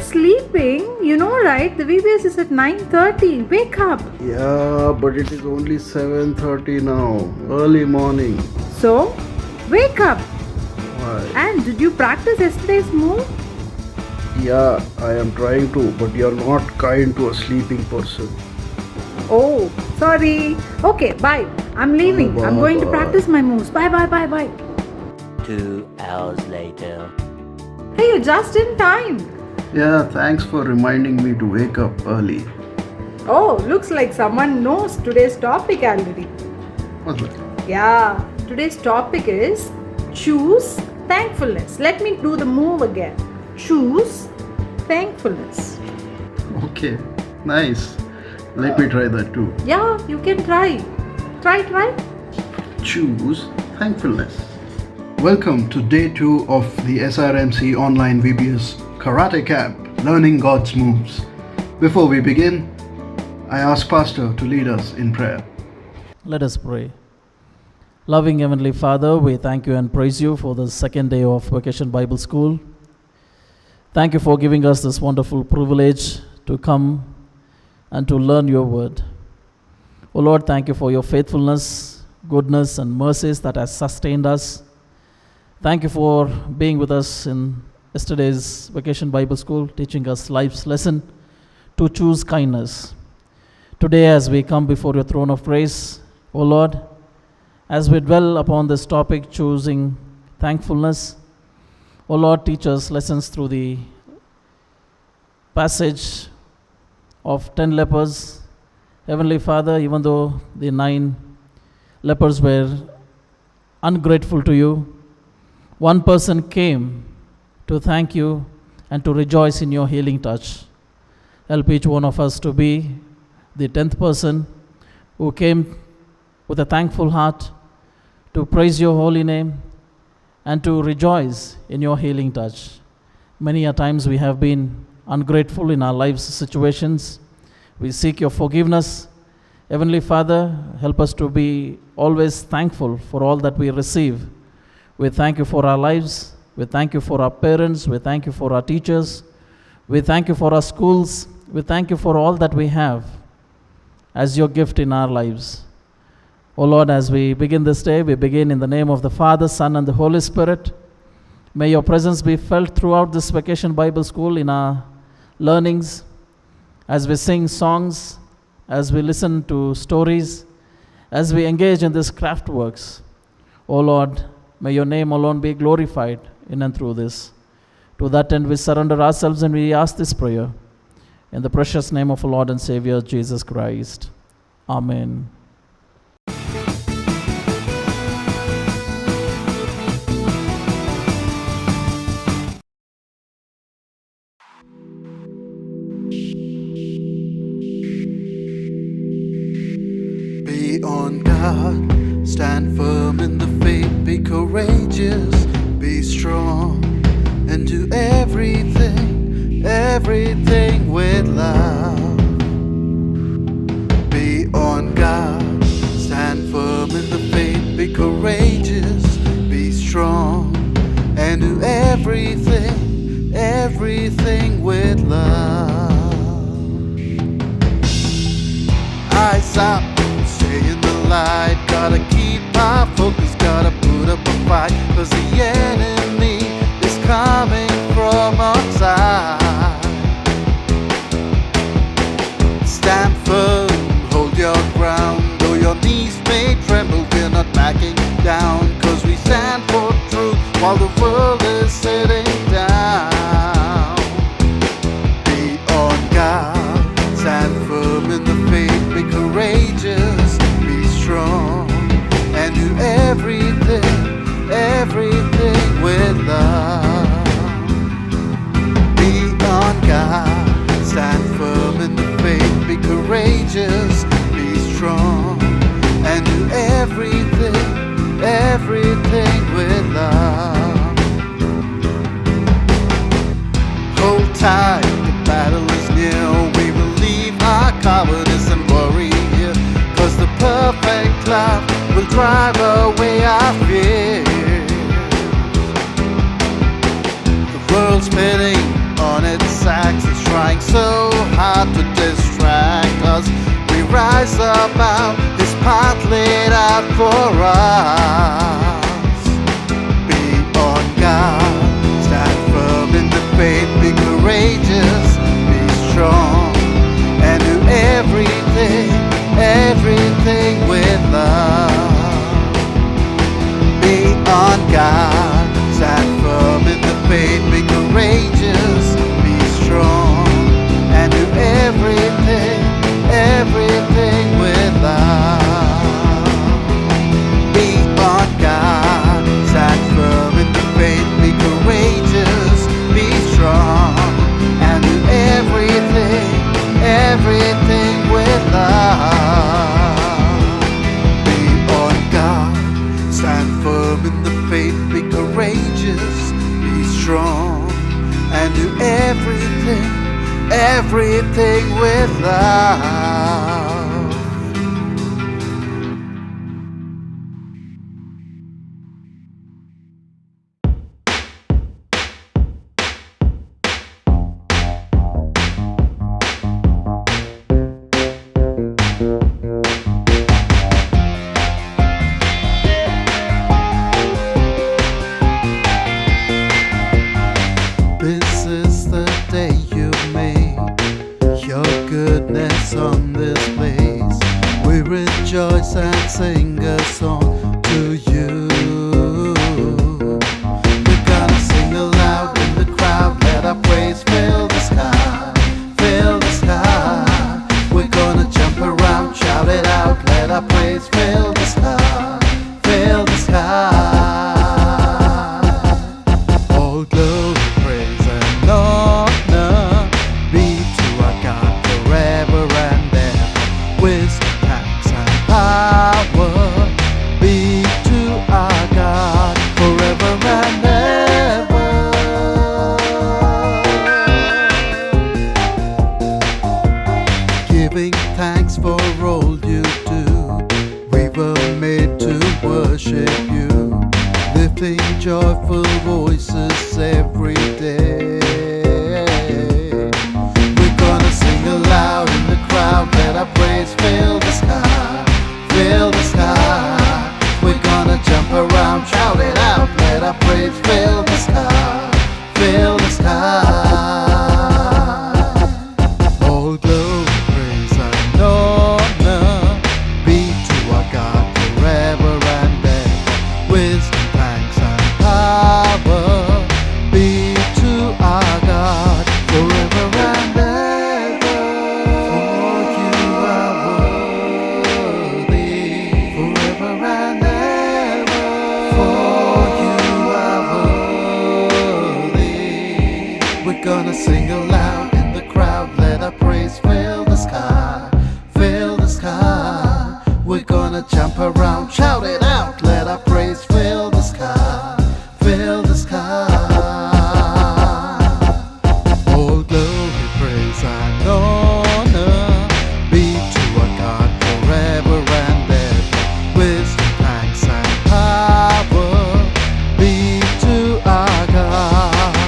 sleeping. You know, right? The VBS is at 9:30. Wake up. Yeah, but it is only 7:30 now. Early morning. So, wake up. Why? And did you practice yesterday's move? Yeah, I am trying to, but you are not kind to a sleeping person. Oh, sorry. Okay, bye. I'm leaving. I'm going to Bye. practice my moves. Bye, bye, bye, bye. 2 hours later. Hey, you're just in time. Yeah, thanks for reminding me to wake up early. Oh, looks like someone knows today's topic already. What's that? Yeah, today's topic is choose thankfulness. Let me do the move again. Choose thankfulness. Okay, nice. Let me try that too. Yeah, you can try. Try. Choose thankfulness. Welcome to day 2 of the SRMC online VBS Karate Camp, Learning God's Moves. Before we begin, I ask Pastor to lead us in prayer. Let us pray. Loving Heavenly Father, we thank you and praise you for the second day of Vacation Bible School. Thank you for giving us this wonderful privilege to come and to learn your word. O Lord, thank you for your faithfulness, goodness, and mercies that has sustained us. Thank you for being with us in yesterday's Vacation Bible School, teaching us life's lesson to choose kindness. Today, as we come before your throne of grace, O Lord, as we dwell upon this topic, choosing thankfulness, O Lord, teach us lessons through the passage of 10 lepers. Heavenly Father, even though the 9 lepers were ungrateful to you, one person came to thank you and to rejoice in your healing touch. Help each one of us to be the 10th person who came with a thankful heart to praise your holy name and to rejoice in your healing touch. Many a times we have been ungrateful in our lives situations. We seek your forgiveness. Heavenly Father, help us to be always thankful for all that we receive. We thank you for our lives. We thank you for our parents. We thank you for our teachers. We thank you for our schools. We thank you for all that we have as your gift in our lives. O Lord, as we begin this day, we begin in the name of the Father, Son, and the Holy Spirit. May your presence be felt throughout this Vacation Bible School in our learnings, as we sing songs, as we listen to stories, as we engage in these craft works. O Lord, may your name alone be glorified in and through this. To that end, we surrender ourselves and we ask this prayer in the precious name of our Lord and Savior, Jesus Christ. Amen. Be on guard, stand firm in the faith, be courageous, be strong, and do everything with love. Be on guard, stand firm in the faith, be courageous, be strong, and do everything with love. Eyes up, stay in the light, gotta keep our focus, gotta put up a fight, cause the enemy is coming from outside. Stand firm, hold your ground, though your knees may tremble, we're not backing down, cause we stand for truth while the world is sitting down. Be on guard, stand firm in the faith, be courageous, be strong, and do everything with love. Be on guard, stand firm in the faith, be courageous, be strong, and do everything with love. Hold tight, the battle is near, we will leave our cowardice and worry here, cause the perfect love will drive away our fear. The world's spinning on its axis, cares about His path laid out for us. Be on guard, stand firm in the faith, be courageous, be strong, and do everything, everything with love. Be on guard, stand firm in the faith, be courageous, be strong, and do everything, everything with love. Be on guard, stand firm in the faith, be courageous, be strong, and do everything, everything with love. Be on guard, stand firm in the faith, be courageous, be strong, and do everything, everything with love. This is the day you made, your goodness on this place. We rejoice and sing a song to you. We're gonna sing aloud in the crowd, let our praise fill the sky, fill the sky. We're gonna jump around, shout it out, let our praise fill the sky, fill the sky. All glory, praise and honor be to our God forever and ever. Wisdom, thanks and power be to our God forever and ever. Giving thanks for all you do, we were made to worship you, lifting joyful voices every day. We're gonna sing aloud in the crowd, let our praise fill the sky, fill the sky. We're gonna jump around, shout it out, let our praise fill the sky, fill the sky. All glory, praise and honor be to our God forever and ever. Wisdom, thanks and power be to our God forever and ever. For you are worthy forever and ever. For you are worthy. We're gonna sing aloud in the crowd, let our praise fill the sky, fill the sky. We're gonna jump around, shout it out, let our praise fill the sky, fill the sky. All glory, praise and honor be to our God forever and ever. Wisdom, thanks and power be to our God.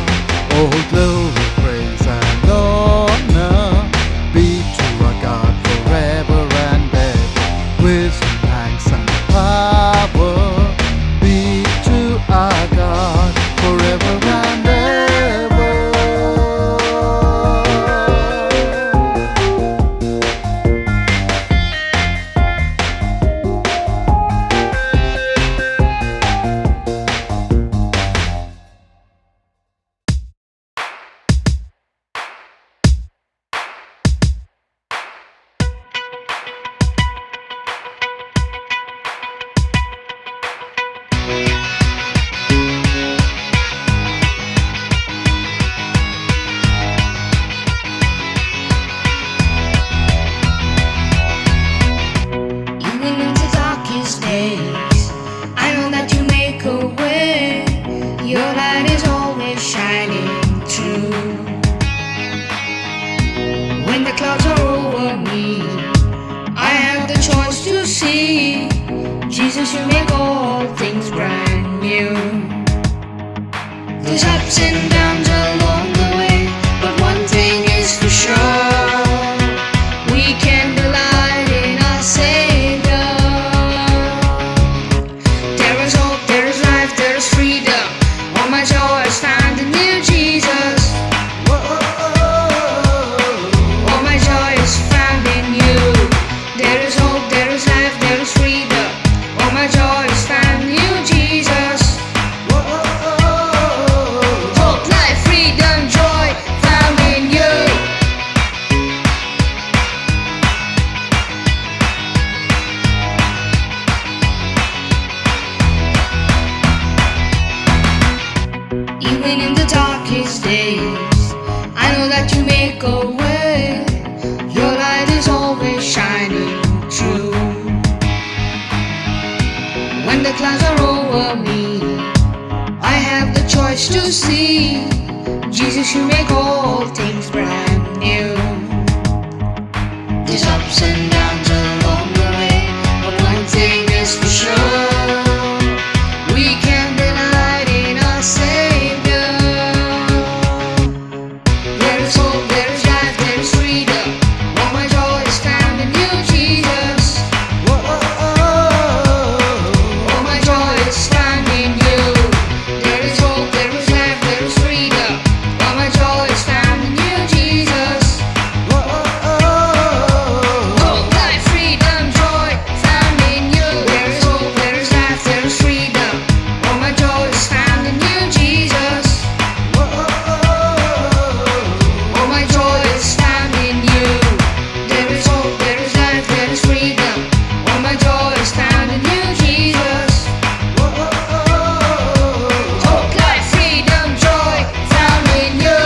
All glory, praise and honor be to our God forever and ever. Wisdom, thanks and power be to our God forever and ever. Even in the darkest days, I know that you make a way. Your light is always shining through. When the clouds are over me, I have the choice to see. Jesus, you make all things brand new. There's ups and downs along the way, but one thing is for sure: we can delight in our that you make a way. Your light is always shining true. When the clouds are over me, I have the choice to see Jesus, you make all things brand new. There's ups and downs along the way, but one thing is for sure, we can delight in our Savior. There is hope, there is life, there is freedom. All my joy is found in you, Jesus. All my joy is found in you. There is hope, there is life, there is freedom. All my joy is found in you, Jesus. Hope, life, freedom, joy found in you. There is hope, there is life, there is freedom. All my joy is found in you, Jesus. All my joy is found in you. There is hope, there is life, there is freedom. All my joy is found in you, Jesus. Hope, life, freedom, joy found in you.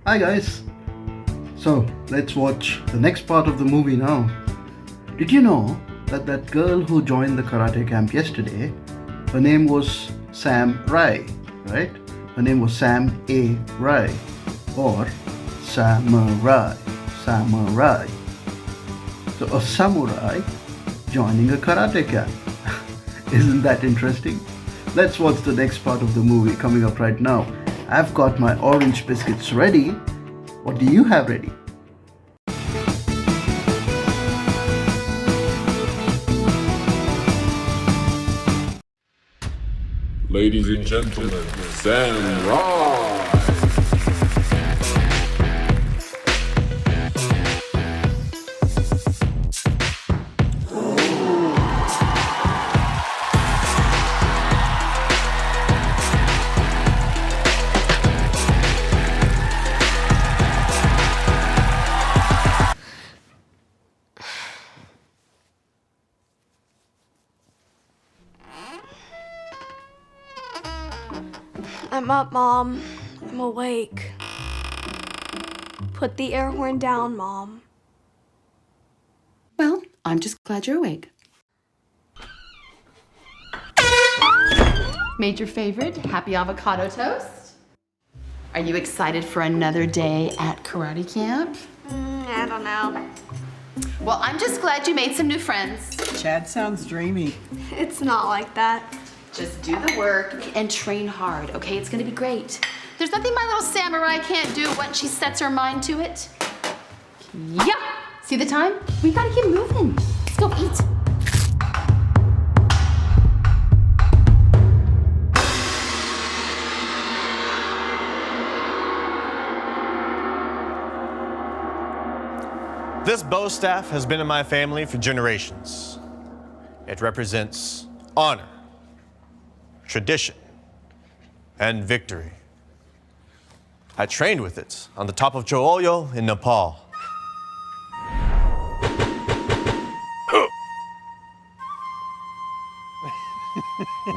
Hi guys. So let's watch the next part of the movie now. Did you know that girl who joined the karate camp yesterday, her name was Sam Rai, right? Her name was Sam A. Rai or Samurai. Samurai. So a samurai joining a karate camp. Isn't that interesting? Let's watch the next part of the movie coming up right now. I've got my orange biscuits ready. What do you have ready? Ladies and gentlemen, Sam Rai. I'm up, Mom. I'm awake. Put the air horn down, Mom. Well, I'm just glad you're awake. Made your favorite happy avocado toast? Are you excited for another day at karate camp? I don't know. Well, I'm just glad you made some new friends. Chad sounds dreamy. It's not like that. Just do the work and train hard, okay? It's gonna be great. There's nothing my little samurai can't do once she sets her mind to it. Yep. See the time? We gotta keep moving. Let's go eat. This bow staff has been in my family for generations. It represents honor, tradition, and victory. I trained with it on the top of Choolyo in Nepal.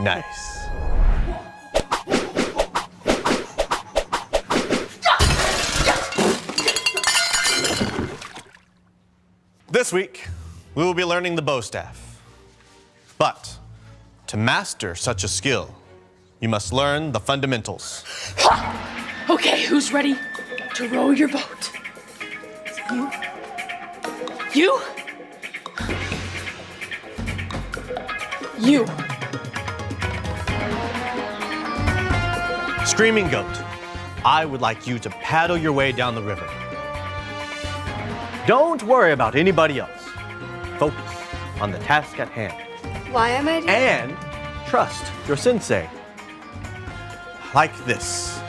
Nice. This week, we will be learning the bow staff. But to master such a skill, you must learn the fundamentals. Okay, who's ready to row your boat? You? You? You. Screaming Goat, I would like you to paddle your way down the river. Don't worry about anybody else. Focus on the task at hand. Why am I doing And trust your sensei. Like this.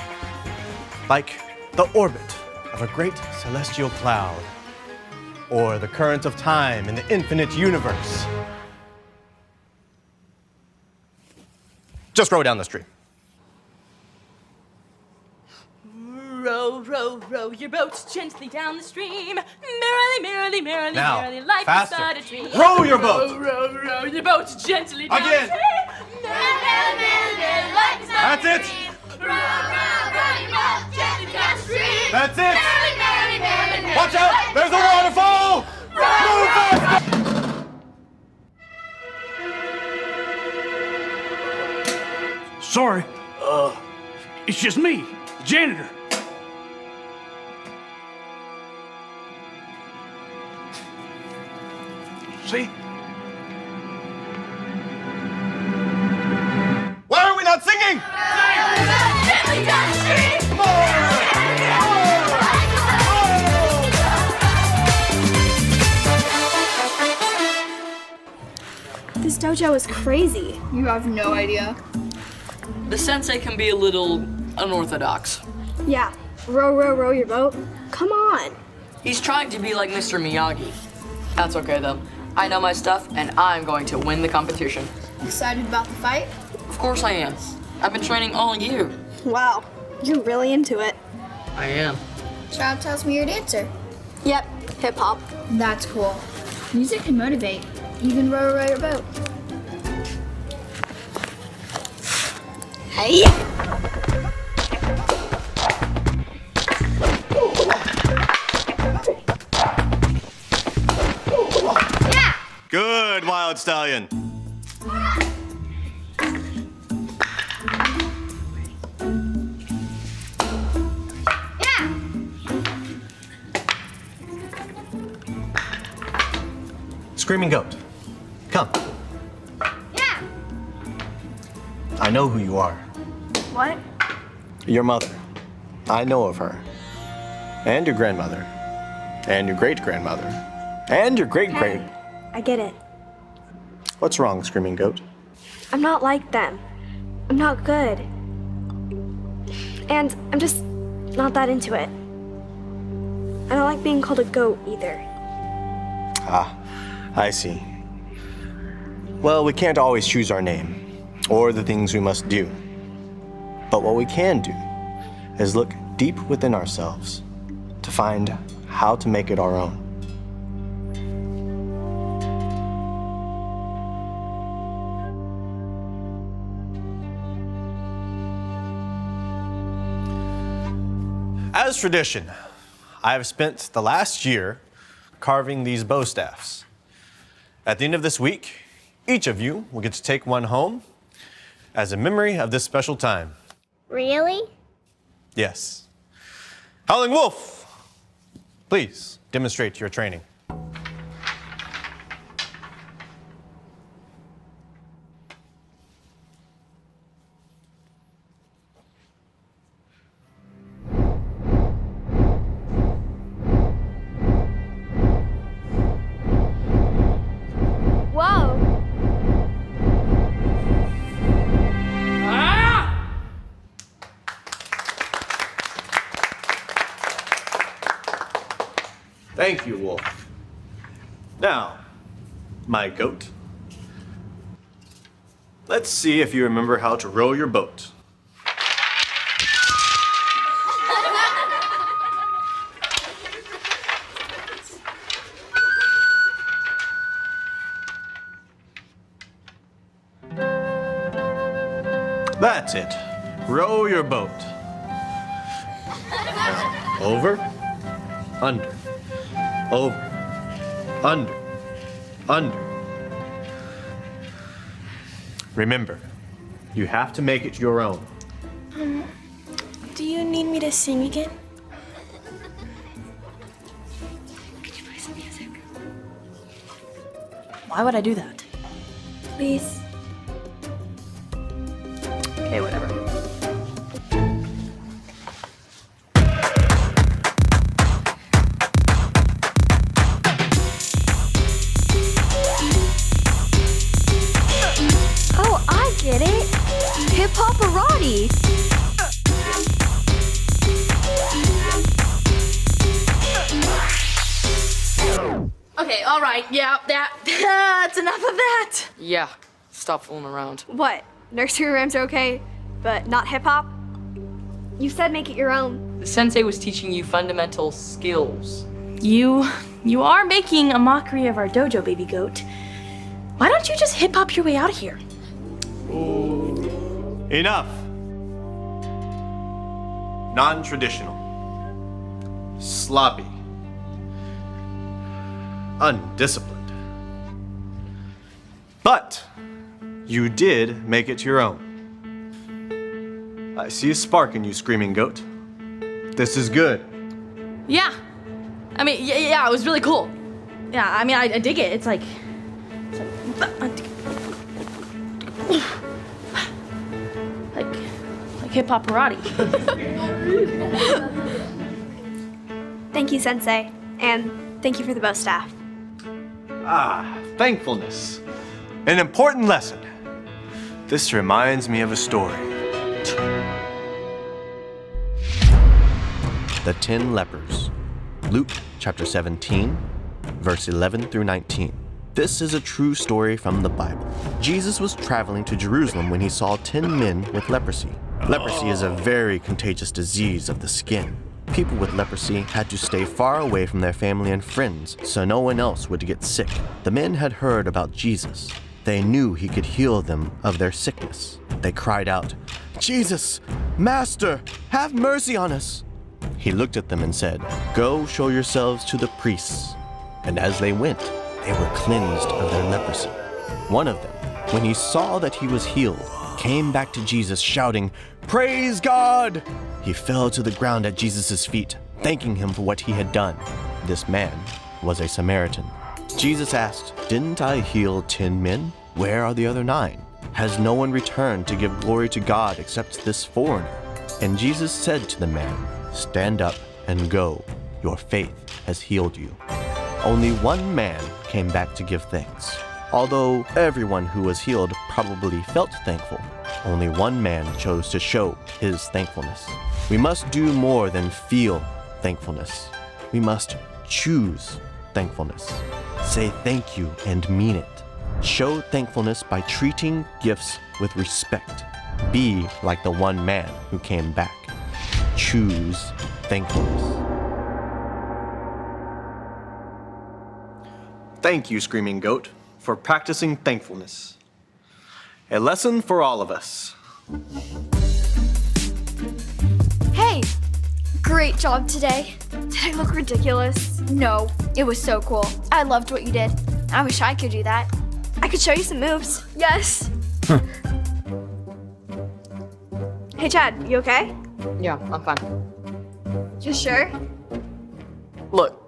Like the orbit of a great celestial cloud. or the current of time in the infinite universe. Just row down the stream. Row, row, row your boat gently down the stream. Merrily, merrily, merrily, Now, merrily, like faster. beside a tree. Row your boat. Row, row, row your boat gently down Again. the stream. Merrily, merrily, merrily, like beside That's a it. tree. Row, row, row your boat gently down the stream. That's it. Merrily, merrily, merrily, merrily, Watch out! like There's a beside waterfall! Move fast! Sorry. It's just me, the janitor. See? Why are we not singing? Gently down the stream. This dojo is crazy. You have no idea. The sensei can be a little unorthodox. Yeah, row, row, row your boat. Come on. He's trying to be like Mr. Miyagi. That's okay though. I know my stuff and I'm going to win the competition. Excited about the fight? Of course I am. I've been training all year. Wow, you're really into it. I am. Child tells me you're a dancer. Yep, hip hop. That's cool. Music can motivate. Even row, row your boat. Hey. Good, Wild Stallion. Screaming Goat, come. Yeah. I know who you are. What? Your mother. I know of her. And your grandmother. And your great-grandmother. And your great-great... I get it. What's wrong, Screaming Goat? I'm not like them. I'm not good. And I'm just not that into it. I don't like being called a goat either. Ah, I see. Well, we can't always choose our name, or the things we must do. But what we can do is look deep within ourselves to find how to make it our own. As tradition, I have spent the last year carving these bow staffs. At the end of this week, each of you will get to take one home as a memory of this special time. Really? Yes. Howling Wolf, please demonstrate your training. Whoa. Thank you, Wolf. Now, my goat, let's see if you remember how to row your boat. That's it. Row your boat. Now, over, under, over, under, under. Remember, you have to make it your own. Do you need me to sing again? Could you play some music? Why would I do that? Please. Okay, whatever. Oh, I get it. Hip Hop-arati. Okay, all right, yeah, that's enough of that. Yeah, stop fooling around. What? Nursery rhymes are okay, but not hip hop? You said make it your own. The sensei was teaching you fundamental skills. You are making a mockery of our dojo, baby goat. Why don't you just hip hop your way out of here? Enough. Non-traditional. Sloppy. Undisciplined. But you did make it your own. I see a spark in you, Screaming Goat. This is good. Yeah. I mean, yeah, it was really cool. Yeah, I mean, I dig it. It's like hip hop karate. Thank you, Sensei. And thank you for the bow staff. Thankfulness. An important lesson. This reminds me of a story. The 10 lepers. Luke chapter 17, verse 11 through 19. This is a true story from the Bible. Jesus was traveling to Jerusalem when he saw 10 men with leprosy. Leprosy is a very contagious disease of the skin. People with leprosy had to stay far away from their family and friends so no one else would get sick. The men had heard about Jesus. They knew he could heal them of their sickness. They cried out, "Jesus, Master, have mercy on us." He looked at them and said, "Go show yourselves to the priests." And as they went, they were cleansed of their leprosy. One of them, when he saw that he was healed, came back to Jesus shouting, "Praise God!" He fell to the ground at Jesus' feet, thanking him for what he had done. This man was a Samaritan. Jesus asked, "Didn't I heal 10 men? Where are the other 9? Has no one returned to give glory to God except this foreigner?" And Jesus said to the man, "Stand up and go. Your faith has healed you." Only one man came back to give thanks. Although everyone who was healed probably felt thankful, only one man chose to show his thankfulness. We must do more than feel thankfulness. We must choose thankfulness. Say thank you and mean it. Show thankfulness by treating gifts with respect. Be like the one man who came back. Choose thankfulness. Thank you, Screaming Goat, for practicing thankfulness. A lesson for all of us. Hey! Great job today. Did I look ridiculous? No, it was so cool. I loved what you did. I wish I could do that. I could show you some moves. Yes. Hey, Chad, you okay? Yeah, I'm fine. You sure? Look,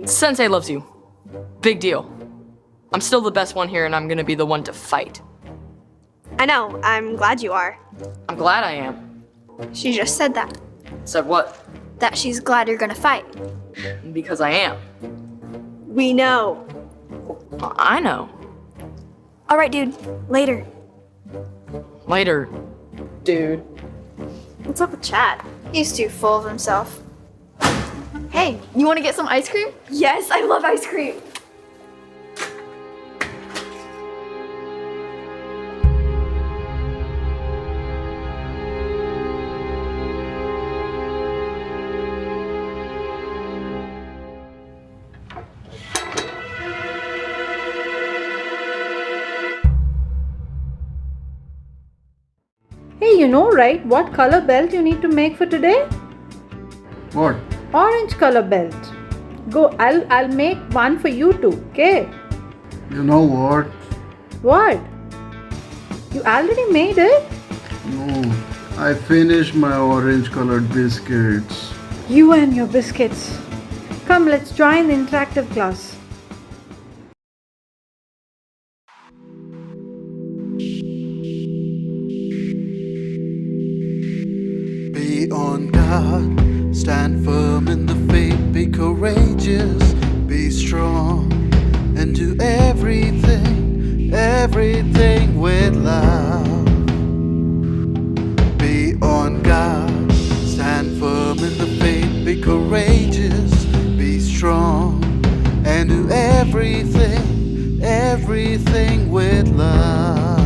Sensei loves you. Big deal. I'm still the best one here, and I'm gonna be the one to fight. I know. I'm glad you are. I'm glad I am. She just said that. Said what? That she's glad you're gonna fight. Because I am. We know. I know. All right, dude. Later. Later, dude. What's up with Chad? He's too full of himself. Hey, you want to get some ice cream? Yes, I love ice cream. Hey, you know, right, what color belt you need to make for today? What? Orange color belt. Go, I'll make one for you too, okay? You know what? What? You already made it? No, I finished my orange colored biscuits. You and your biscuits. Come, let's join the interactive class. Be on guard, stand firm in the faith, be courageous, be strong, and do everything with love. Be on guard, stand firm in the faith, be courageous, be strong, and do everything everything, everything with love.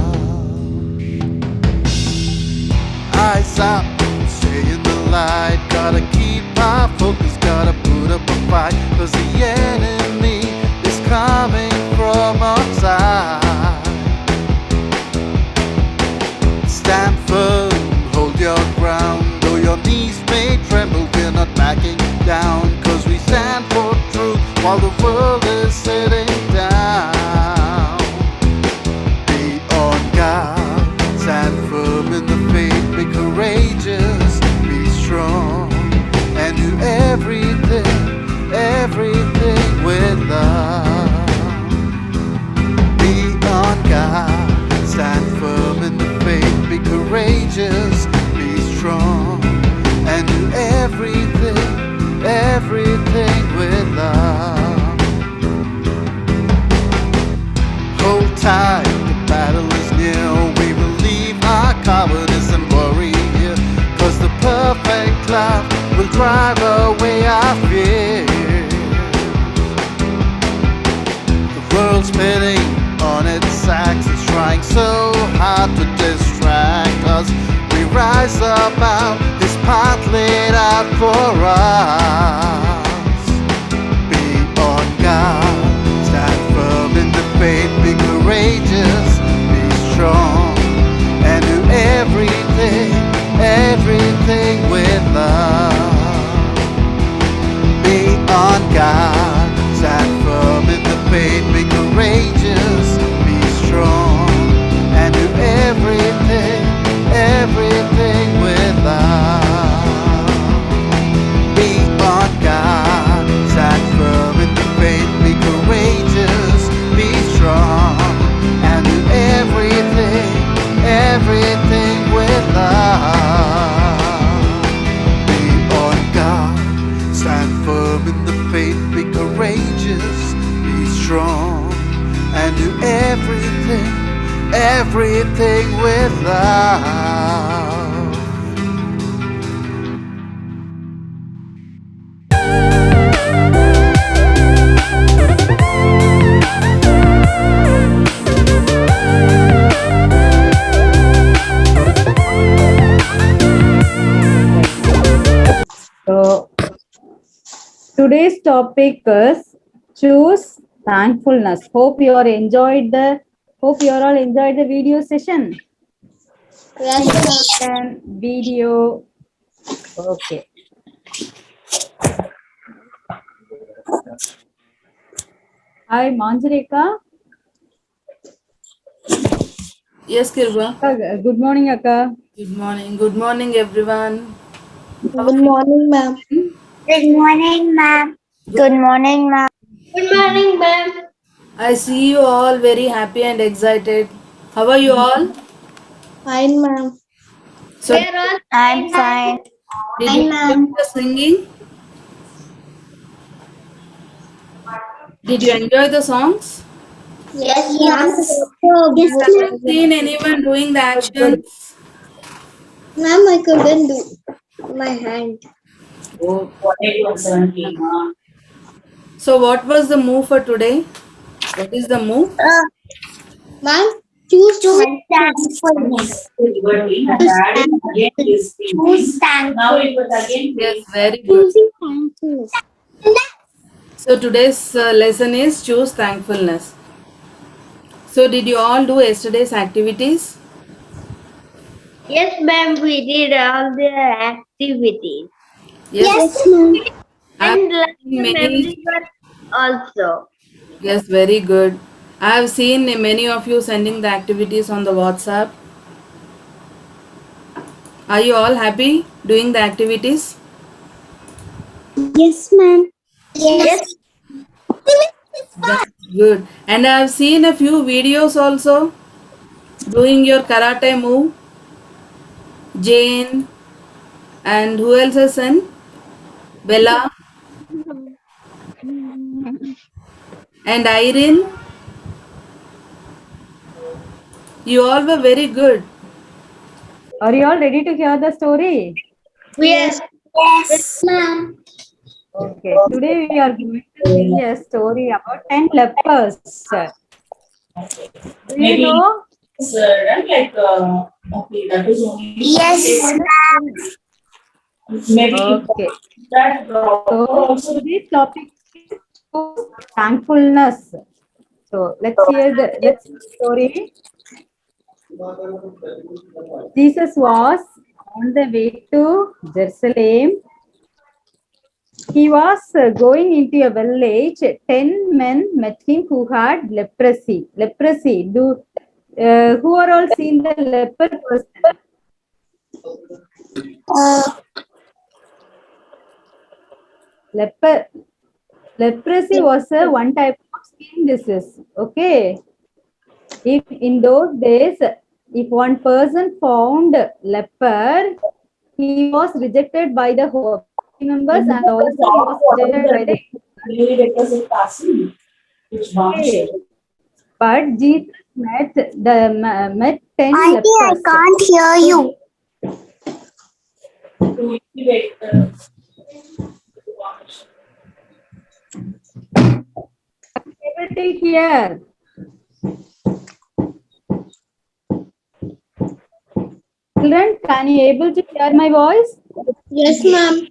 Eyes up, stay in the light. Gotta keep our focus, gotta put up a fight. Cause the enemy is coming from outside. Stand firm, hold your ground. Though your knees may tremble, we're not backing down. Cause we stand for truth while the world is sitting down. Be on guard, stand firm in the faith. Be courageous, be strong, and do everything, everything with love. Be on guard, stand firm in the faith. Be courageous, be strong, and do everything, everything with love. Hold tight, the battle is near. We will leave our cowardice and worry here. Cause the perfect love will drive away our fear. The world's spinning on its axis, trying so hard to distract us. We rise up out this path laid out for us. Be on guard, stand firm in the faith. Be courageous, be strong, and do everything, everything with love. Be on guard, stand firm in the faith. Be courageous, be strong, and do everything, everything with love. Be on guard, stand firm in the faith. Be courageous, be strong, and do everything, everything with love. Be on guard, stand firm in the faith. Be courageous, be strong, and do everything, everything with love. So today's topic is choose thankfulness. Hope you all enjoyed the video session. Yes, video. Okay. Hi, Manjareka. Yes, Kirba. Good morning, Akka. Good morning. Good morning, everyone. Good morning, ma'am. Good morning, ma'am. Good morning, ma'am. Good morning, ma'am. I see you all very happy and excited. How are you all? Fine, ma'am. So, I'm fine. did Fine, you ma'am. enjoy the singing? Did you enjoy the songs? Yes, ma'am. Yes, have you seen anyone doing the actions? Ma'am, I couldn't do my hand. Oh, so what was the move for today? What is the move? Ma'am, choose thankfulness. Choose thankfulness. Yes, very good. Choosing thankfulness. So today's lesson is choose thankfulness. So did you all do yesterday's activities? Yes, ma'am, we did all the activities. Yes, ma'am. I've And seen many. memory verse also. Yes, very good. I have seen many of you sending the activities on the WhatsApp. Are you all happy doing the activities? Yes, ma'am. Yes. That's good. And I have seen a few videos also doing your karate move. Jane and who else has sent? Bella and Irene. You all were very good. Are you all ready to hear the story? Yes. Yes, ma'am. Okay, today we are going to see a story about 10 lepers. Do you know? Yes, ma'am. Okay. So today's topic is thankfulness. So let's hear the story. Jesus was on the way to Jerusalem. He was going into a village. 10 men met him who had leprosy. Leprosy. Who are all seen the leper person? Leprosy was one type of skin disease. Okay. If in those days, if one person found leper, he was rejected by the whole members and also he was rejected by the okay. But Jesus met 10 Auntie, I lepers. can't hear you. Everybody here. Children, can you able to hear my voice? Yes, ma'am.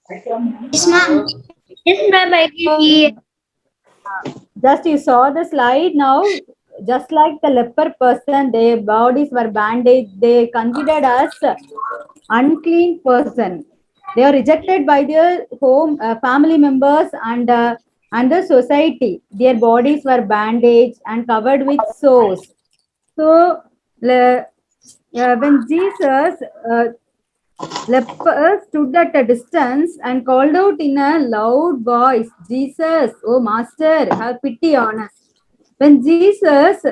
Yes, ma'am. Yes, ma'am, I can hear. Just you saw the slide now. Just like the leper person, their bodies were bandaged. They considered as unclean person. They are rejected by their home family members and the society. Their bodies were bandaged and covered with sores. So when Jesus leper stood at a distance and called out in a loud voice, Jesus, oh Master, have pity on us. When Jesus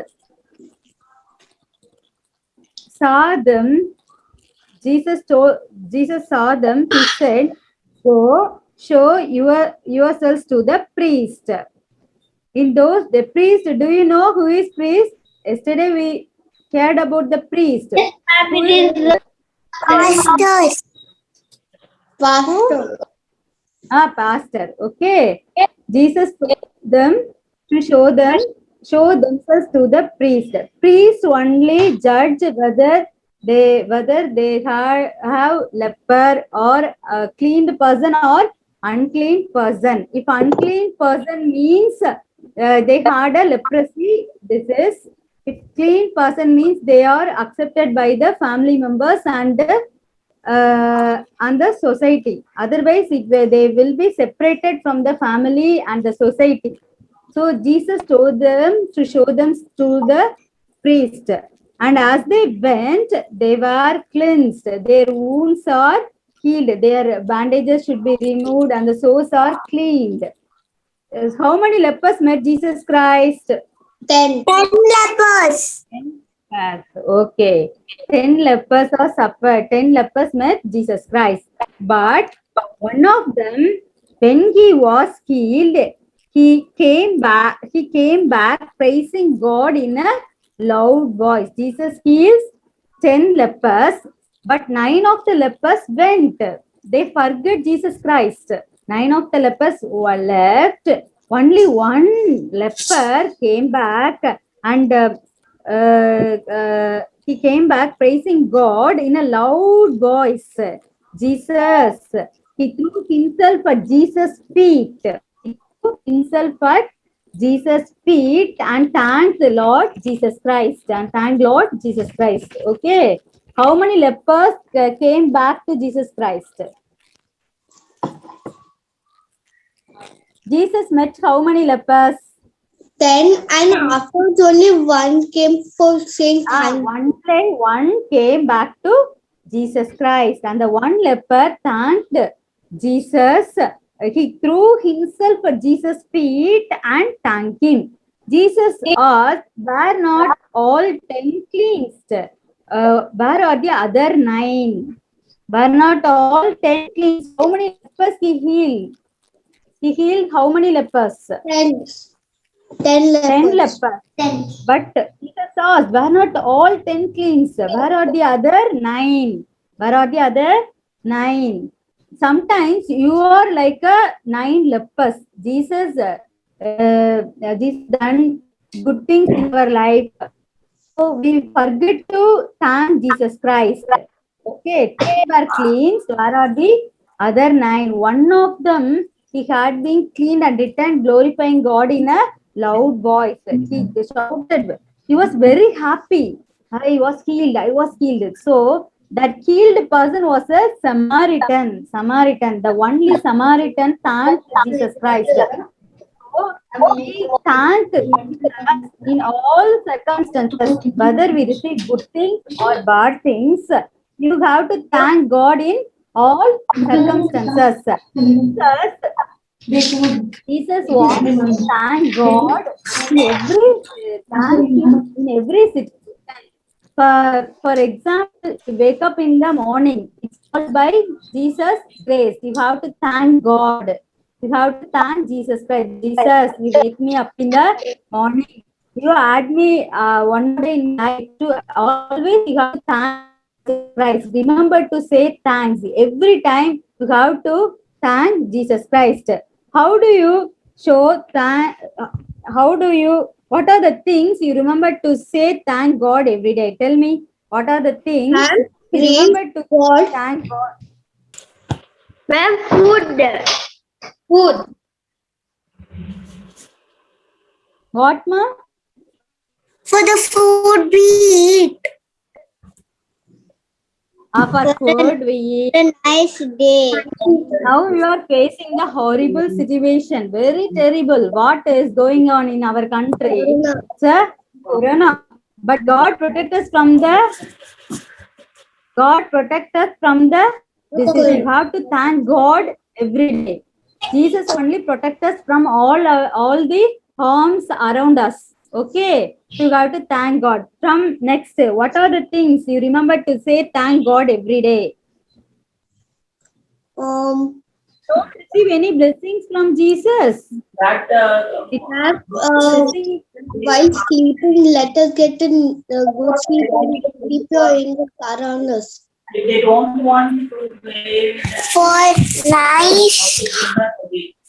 saw them, Jesus saw them, he said, go show yourselves to the priest. The priest, do you know who is priest? Yesterday we heard about the priest. Yes, ma'am, it is the pastors. Pastor. Pastor. Okay. Jesus told them to show themselves to the priest. Priest only judge whether they have leper or a cleaned person or unclean person. If unclean person means they had a leprosy disease. If clean person means they are accepted by the family members and the society. Otherwise, they will be separated from the family and the society. So Jesus told them to show them to the priest. And as they went, they were cleansed. Their wounds are healed. Their bandages should be removed and the sores are cleaned. How many lepers met Jesus Christ? 10 lepers. 10 lepers. Okay. 10 lepers are suffered. 10 lepers met Jesus Christ. But one of them, when he was healed, he came back praising God in a loud voice. Jesus heals 10 lepers, but 9 of the lepers went. They forget Jesus Christ. 9 of the lepers were left. Only one leper came back and he came back praising God in a loud voice. Jesus. He threw himself at Jesus' feet. He threw himself at Jesus' feet and thanked the Lord Jesus Christ. And thanked Lord Jesus Christ. Okay. How many lepers came back to Jesus Christ? Jesus met how many lepers? 10, and afterwards only one came for saying thank. One came back to Jesus Christ, and the one leper thanked Jesus. He threw himself at Jesus' feet and thanked him. Jesus asked, were not all 10 cleansed? Where are the other 9? Were not all 10 cleansed? How many lepers he healed? He healed how many lepers? 10 lepers. 10 lepers. 10. But Jesus asked, were not all 10 cleansed? Where are the other 9? Where are the other 9? sometimes you are like a 9 lepers. Jesus done good things in our life. So we forget to thank Jesus Christ. Okay, 10 were cleansed. Where are the other 9? One of them, he had been cleaned and returned, glorifying God in a loud voice. He shouted. He was very happy. I was healed. I was healed. So that healed person was a Samaritan. Samaritan, the only Samaritan thanked Jesus Christ. We thank Jesus in all circumstances, whether we receive good things or bad things. You have to thank God in all circumstances. Jesus wants to thank God in every situation. For example, you wake up in the morning, it's caused by Jesus' grace. You have to thank God. You have to thank Jesus Christ. Jesus, you wake me up in the morning. You add me one day in night to always you have to thank Jesus Christ. Remember to say thanks. Every time you have to thank Jesus Christ. How do you show thank? How do you? What are the things you remember to say thank God every day? Tell me. What are the things you remember to say thank God? Ma'am, food. Food. What, ma? For the food we eat. For food we eat. A nice day. Now you are facing the horrible situation. Very terrible. What is going on in our country? It's a corona. But God protect us from the disease. You have to thank God every day. Jesus only protect us from all the harms around us. Okay, so you have to thank God. From next, what are the things you remember to say thank God every day? Don't receive any blessings from Jesus. We have while sleeping, let us get a good sleep and keep your angels around us. They don't want to play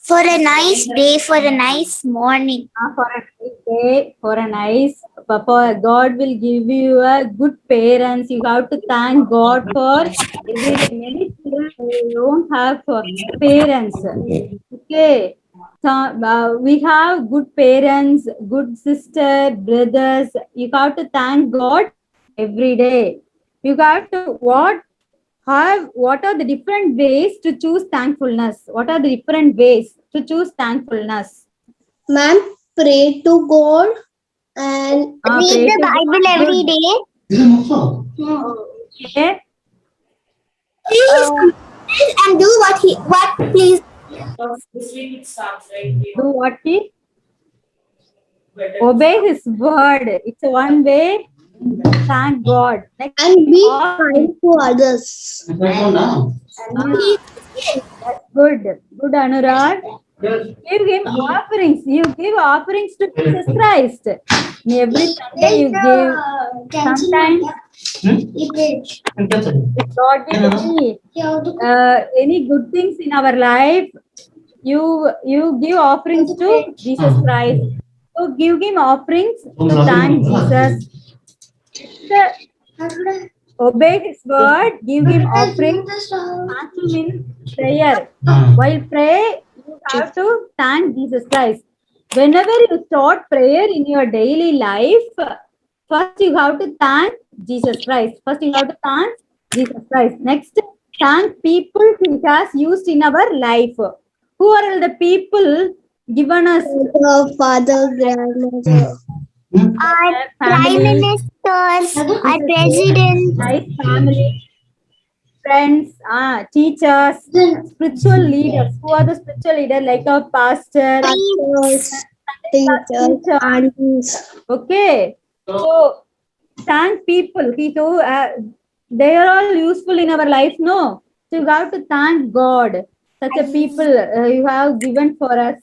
For a nice day, for a nice morning. For a nice day, for a nice Papa, God will give you a good parents. You have to thank God for every day. Many children don't have parents. Okay. So, we have good parents, good sister, brothers. You have to thank God every day. You have to what are the different ways to choose thankfulness? What are the different ways to choose thankfulness? Ma'am, pray to God and read the Bible every day. Okay. And do what please. This week it starts, right? Do what he? Obey his word. It's one way. Thank God. Next, and be kind to others. That's good. Good, Anurag. Give him offerings. You give offerings to Jesus Christ. Every Sunday you give. Sometimes God will be any good things in our life. You give offerings to Jesus Christ. So give him offerings to thank Jesus. Obey his word, give him offerings, thank him in prayer. While pray, you have to thank Jesus Christ. Whenever you start prayer in your daily life, first you have to thank Jesus Christ. Next, thank people he has used in our life. Who are all the people given us? Father, grandmother. Our Prime Ministers, our President. Nice family, friends, teachers, spiritual leaders. Who are the spiritual leaders? Like a pastor, Teachers, aunties. Okay. So thank people. They are all useful in our life. No. So you have to thank God. Such a people you have given for us.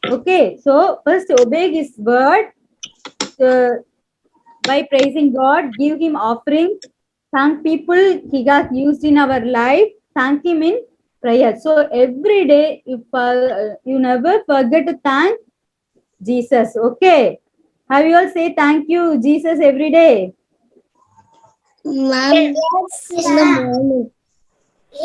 Okay. So first obey his word. By praising God, give him offering, thank people he has used in our life, thank him in prayer. So every day, if you never forget to thank Jesus. Okay. Have you all say thank you, Jesus, every day? Ma'am, in the morning.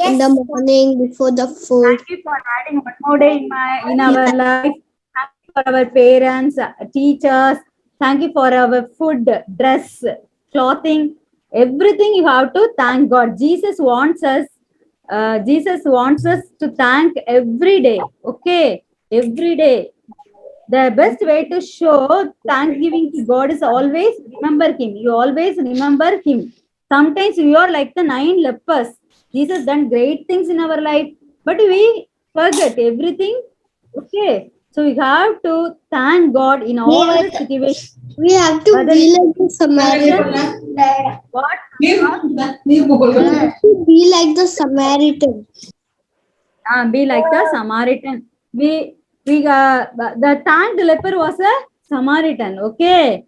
In the morning before the food. Thank you for adding one more day in our life. Thank you for our parents, teachers. Thank you for our food, dress, clothing, everything. You have to thank God. Jesus wants us. Jesus wants us to thank every day. Okay, every day. The best way to show thanksgiving to God is always remember Him. You always remember Him. Sometimes we are like the 9 lepers. Jesus done great things in our life, but we forget everything. Okay, so we have to thank God in all the situations. We have to be like the Samaritan. What? We have to be like the Samaritan. Be like the Samaritan. The thanked leper was a Samaritan. Okay.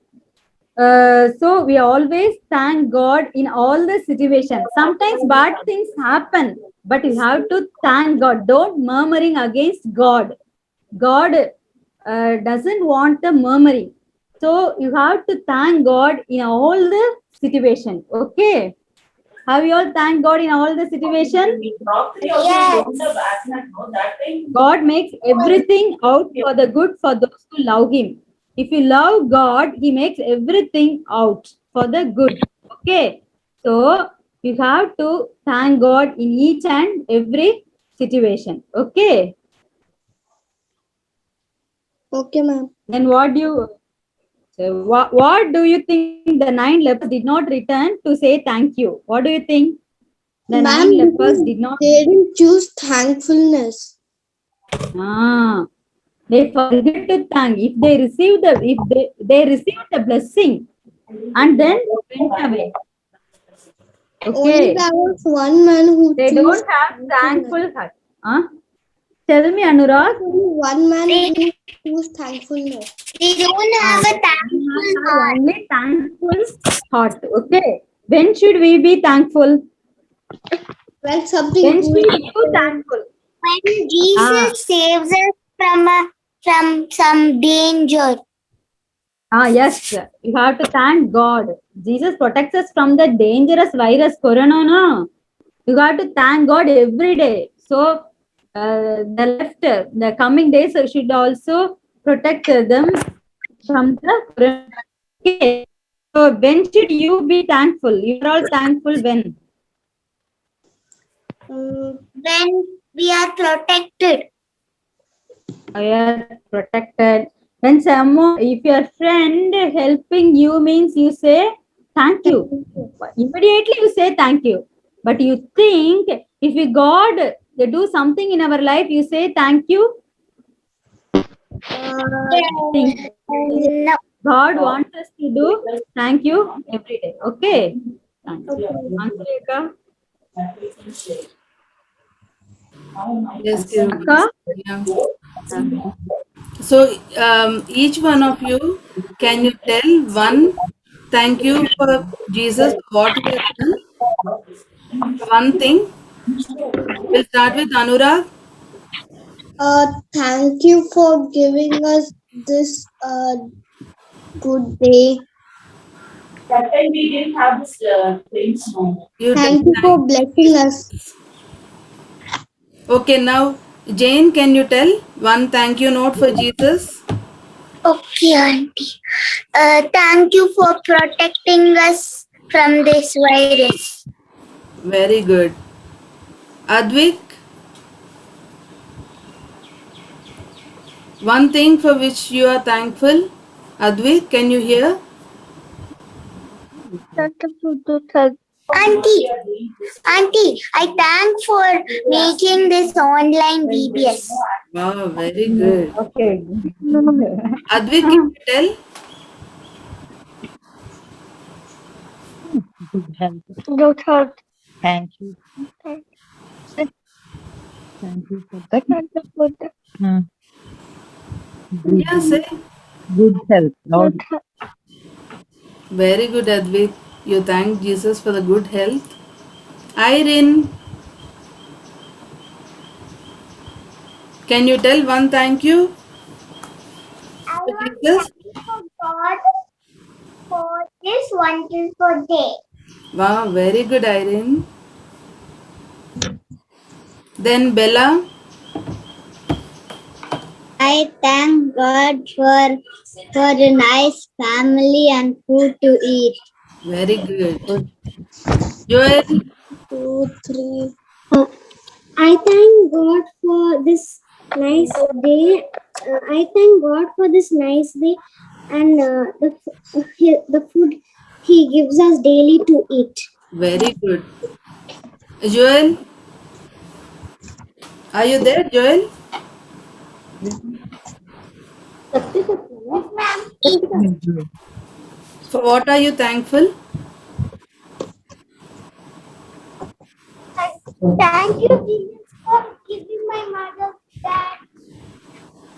So we always thank God in all the situations. Sometimes bad things happen, but you have to thank God. Don't murmuring against God. God doesn't want the murmuring. So you have to thank God in all the situation. Okay. Have you all thanked God in all the situation? God makes everything out for the good for those who love Him. If you love God, He makes everything out for the good. Okay. So you have to thank God in each and every situation. Okay. Okay, ma'am. Then what do you think the 9 lepers did not return to say thank you? What do you think? The 9 lepers did not. They didn't choose thankfulness. They forget to thank. If they receive they received the blessing and then went away. Only there was one man who they don't have thankful heart. Tell me, Anurag. Only one man who choose thankfulness. They don't have a thankful heart. Only thankful heart. Okay. When should we be thankful? When something When good should you thankful? When Jesus saves us from some danger. Yes. You have to thank God. Jesus protects us from the dangerous virus, corona. No? You have to thank God every day. So, the coming days should also protect them from the corona. Okay. So, when should you be thankful? You are all thankful when? When we are protected. We are protected. When someone, if your friend helping you means you say thank you. Immediately you say thank you. But you think if we God they do something in our life, you say thank you. No. God wants us to do thank you every day. Okay. Thank you. Ansuleka? Yes, Kiran. Yeah. So, each one of you, can you tell one thank you for Jesus, what he has done? One thing. We'll start with Anurag. Thank you for giving us this good day. That time we didn't have this things, no. Thank you for blessing us. Okay, now, Jane, can you tell one thank you note for Jesus? Okay, Auntie. Thank you for protecting us from this virus. Very good. Advik, one thing for which you are thankful. Advik, can you hear? Auntie, I thank for making this online VBS. Wow, very good. Okay. Advik, can you tell? Good health. Good health. Thank you. Thank you for that. Yeah, say. Good health. Lord. Very good, Advik. You thank Jesus for the good health. Irene, Can you tell one thank you to Jesus? God for this wonderful day. Wow, very good, Irene. Then Bella. I thank God for a nice family and food to eat. Very good. Joel. 2, 3. I thank God for this nice day. I thank God for this nice day and the food He gives us daily to eat. Very good. Joel. Are you there, Joel? For what are you thankful? Thank you, Jesus, for giving my mother that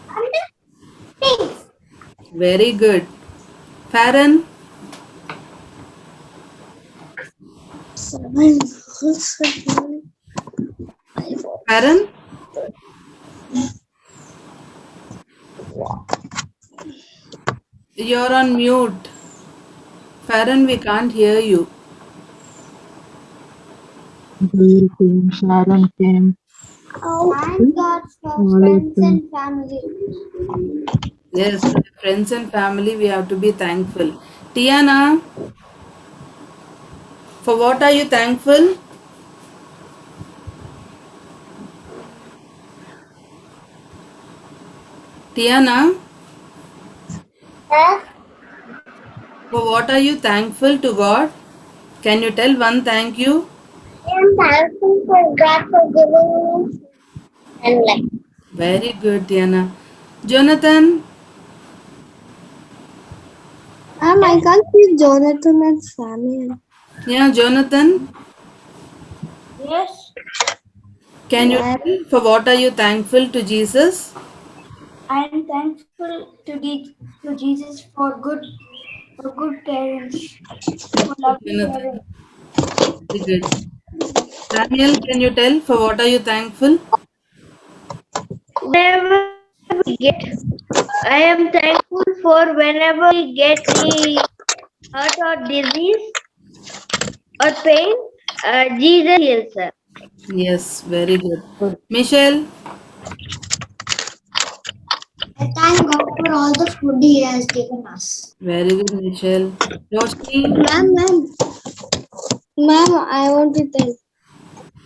and the things. Very good. Farron. Farron. You're on mute. Farron, we can't hear you. Gail came, Sharon came. Thank God for friends and family. Yes, friends and family, we have to be thankful. Tiana, for what are you thankful? Tiana, for what are you thankful to God? Can you tell one thank you? I am thankful for God for giving me and life. Very good, Tiana. Jonathan, I can't see Jonathan and Samuel. yeah, Jonathan, Yes. can you tell for what are you thankful to Jesus? I am thankful to Jesus for good parents. For loving Jonathan, parents. very good. Daniel, can you tell for what are you thankful? Whenever we get, I am thankful for whenever we get any hurt or disease or pain, Jesus heals us. Yes, very good. Michelle, I thank God for all the food He has given us. very good, Michelle. Roshni, Ma'am, I want to tell.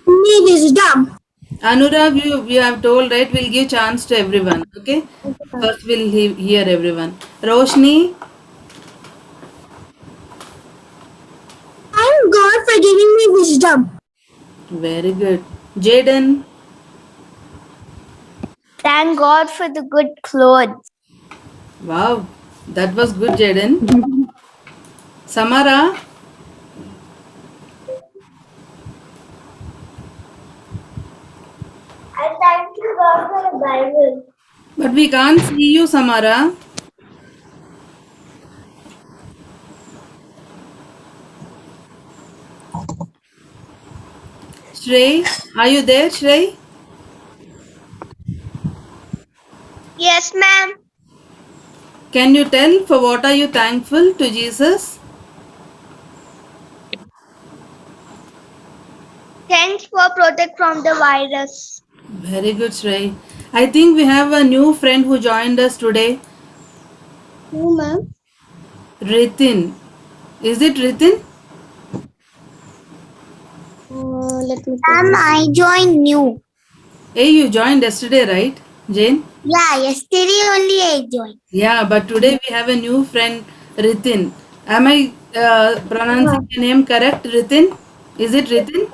Me wisdom. Anurag, you have told, right? We'll give chance to everyone, okay? First, we'll hear everyone. Roshni, Thank God for giving me wisdom. very good. Jaden, Thank God for the good clothes. wow, that was good, Jaden. Samara, I thank you God for the Bible. but we can't see you, Samara. Shrey, are you there, Shrey? Yes, ma'am. Can you tell for what are you thankful to Jesus? Thanks for protect from the virus. Very good, Shrey. I think we have a new friend who joined us today, Who, ma'am? Ritin. Is it Ritin? Let me. Ma'am, I joined new. Hey, you joined yesterday, right, Jane? Yeah, yesterday only I joined. Yeah, but today we have a new friend, Ritin. Am I pronouncing your name correct, Ritin? Is it Ritin?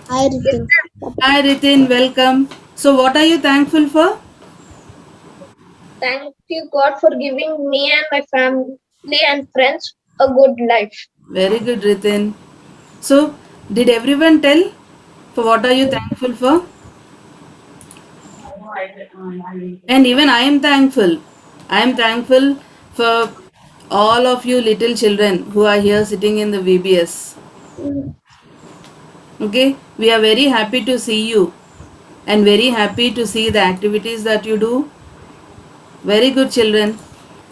Hi, Ritin. Hi, Ritin. Welcome. So, what are you thankful for? Thank you God for giving me and my family and friends a good life. Very good, Ritin. So, did everyone tell for what are you thankful for? And even I am thankful. I am thankful for all of you little children who are here sitting in the VBS. Okay, we are very happy to see you. and very happy to see the activities that you do. Very good, children.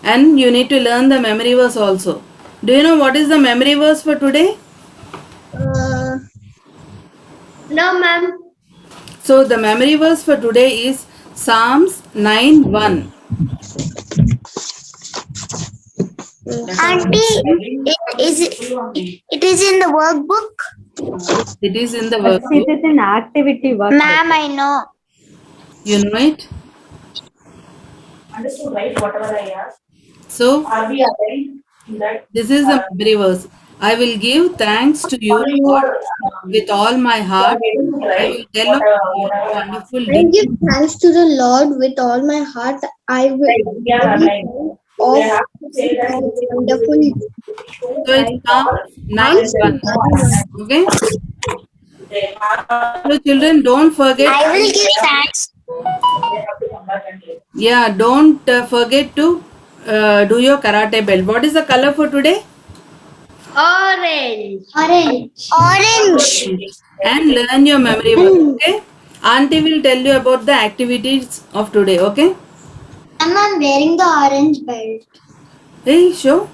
And you need to learn the memory verse also. Do you know what is the memory verse for today? No, ma'am. So the memory verse for today is Psalms 9:1. Auntie, it is in the workbook. It is in the But workbook. it is an activity work. Ma'am, I know. You know it? Understood, right? Whatever I asked. So Are we aligned in that? this is the memory verse. I will give thanks to you, Lord, with all my heart. I will tell of your wonderful I deeds. give thanks to the Lord with all my heart. I will We are aligned. of They have to say that. wonderful. So it's Psalms 9:1. Okay? So children, don't forget. I will give thanks. Yeah, don't forget to do your karate belt. What is the color for today? Orange. Orange. Orange. And learn your memory verse. Okay? Auntie will tell you about the activities of today. Okay? I'm wearing the orange belt. Hey, show.